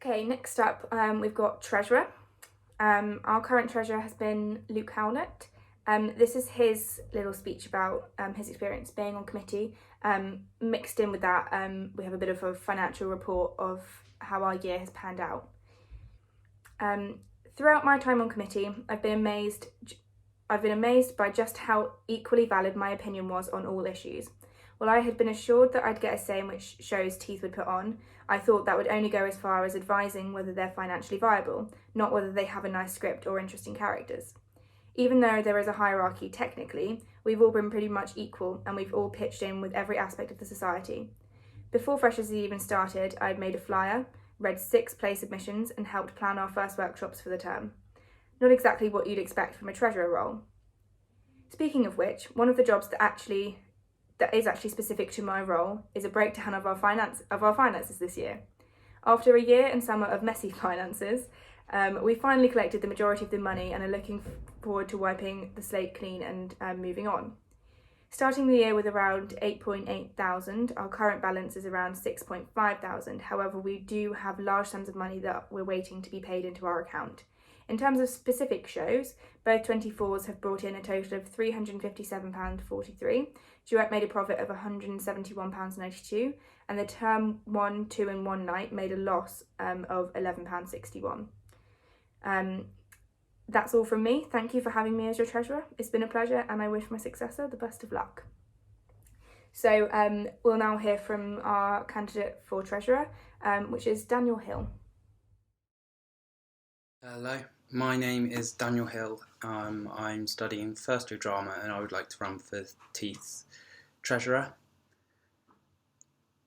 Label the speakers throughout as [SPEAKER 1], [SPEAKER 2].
[SPEAKER 1] Okay, next up we've got Treasurer. Our current Treasurer has been Luke Howlett. This is his little speech about his experience being on committee. Mixed in with that, we have a bit of a financial report of how our year has panned out. Throughout my time on committee, I've been amazed by just how equally valid my opinion was on all issues. While I had been assured that I'd get a say in which shows Teeth would put on, I thought that would only go as far as advising whether they're financially viable, not whether they have a nice script or interesting characters. Even though there is a hierarchy technically, we've all been pretty much equal and we've all pitched in with every aspect of the society. Before Freshers even started, I'd made a flyer, read 6 play submissions and helped plan our first workshops for the term. Not exactly what you'd expect from a treasurer role. Speaking of which, one of the jobs that is actually specific to my role is a breakdown of our finances this year. After a year and summer of messy finances, we finally collected the majority of the money and are looking forward to wiping the slate clean and moving on. Starting the year with around 8.8 thousand, our current balance is around 6.5 thousand. However, we do have large sums of money that we're waiting to be paid into our account. In terms of specific shows, both 24s have brought in a total of £357.43. Duet made a profit of £171.92, and the term 1, 2 and 1 night made a loss of £11.61. That's all from me. Thank you for having me as your treasurer. It's been a pleasure and I wish my successor the best of luck. So we'll now hear from our candidate for treasurer, which is Daniel Hill.
[SPEAKER 2] Hello, my name is Daniel Hill. I'm studying first year drama and I would like to run for Teeth's treasurer.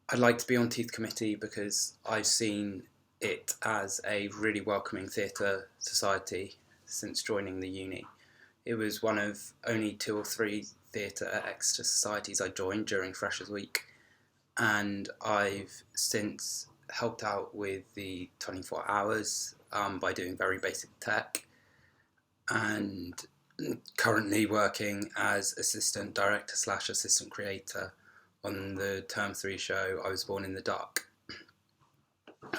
[SPEAKER 2] I'd like to be on Teeth committee because I've seen it as a really welcoming theatre society since joining the uni. It was one of only 2 or 3 theatre extra societies I joined during Freshers Week, and I've since helped out with the 24 hours by doing very basic tech, and currently working as assistant director / assistant creator on the term 3 show I Was Born in the Dark.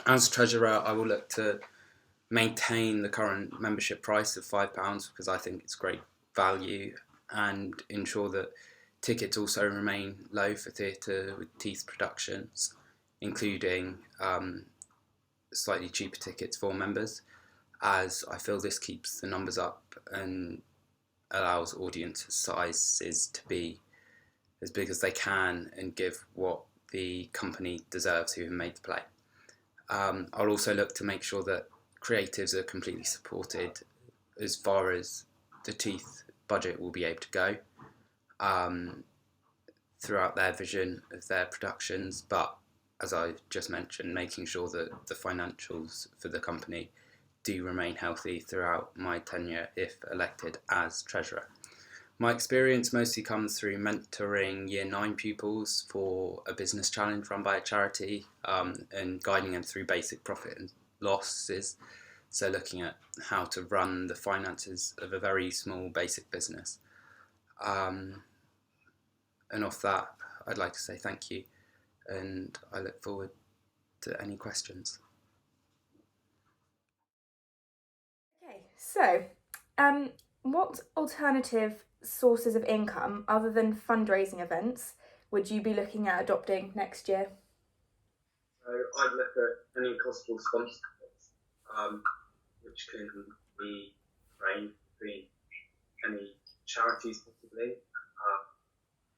[SPEAKER 2] As treasurer, I will look to maintain the current membership price of £5 because I think it's great value, and ensure that tickets also remain low for theatre with Teeth productions, including slightly cheaper tickets for members, as I feel this keeps the numbers up and allows audience sizes to be as big as they can and give what the company deserves who have made the play. I'll also look to make sure that creatives are completely supported as far as the Teeth budget will be able to go throughout their vision of their productions, but as I just mentioned, making sure that the financials for the company do remain healthy throughout my tenure if elected as treasurer. My experience mostly comes through mentoring Year 9 pupils for a business challenge run by a charity, and guiding them through basic profit and losses. So looking at how to run the finances of a very small basic business. And off that, I'd like to say thank you, and I look forward to any questions.
[SPEAKER 1] Okay, so what alternative sources of income other than fundraising events would you be looking at adopting next year?
[SPEAKER 3] So I'd look at any possible sponsorships, which can be arranged between any charities possibly,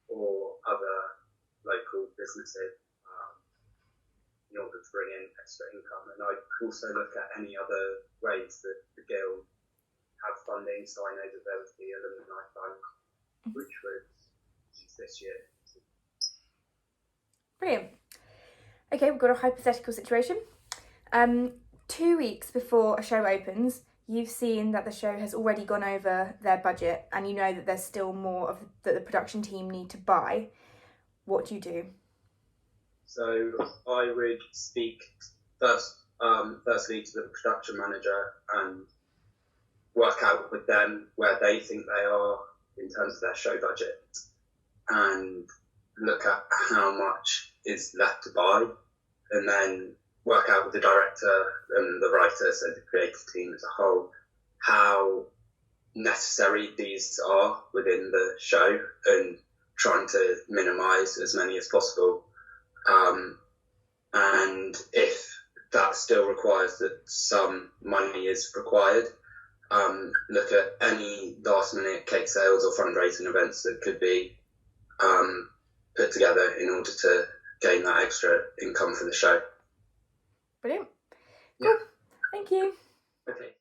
[SPEAKER 3] or other local businesses, in order to bring in extra income. And I'd also look at any other ways that the Guild have funding, so I know that there was the alumni fund, which was used this year.
[SPEAKER 1] Brilliant. Okay, we've got a hypothetical situation. 2 weeks before a show opens, you've seen that the show has already gone over their budget and you know that there's still more that the production team need to buy. What do you do?
[SPEAKER 3] So I would speak firstly to the production manager and work out with them where they think they are in terms of their show budget, and look at how much is left to buy, and then work out with the director and the writer, so the creative team as a whole, how necessary these are within the show, and trying to minimise as many as possible. And if that still requires that some money is required, look at any last minute cake sales or fundraising events that could be put together in order to gain that extra income for the show.
[SPEAKER 1] Brilliant.
[SPEAKER 3] Yeah.
[SPEAKER 1] Cool. Thank you.
[SPEAKER 3] Okay.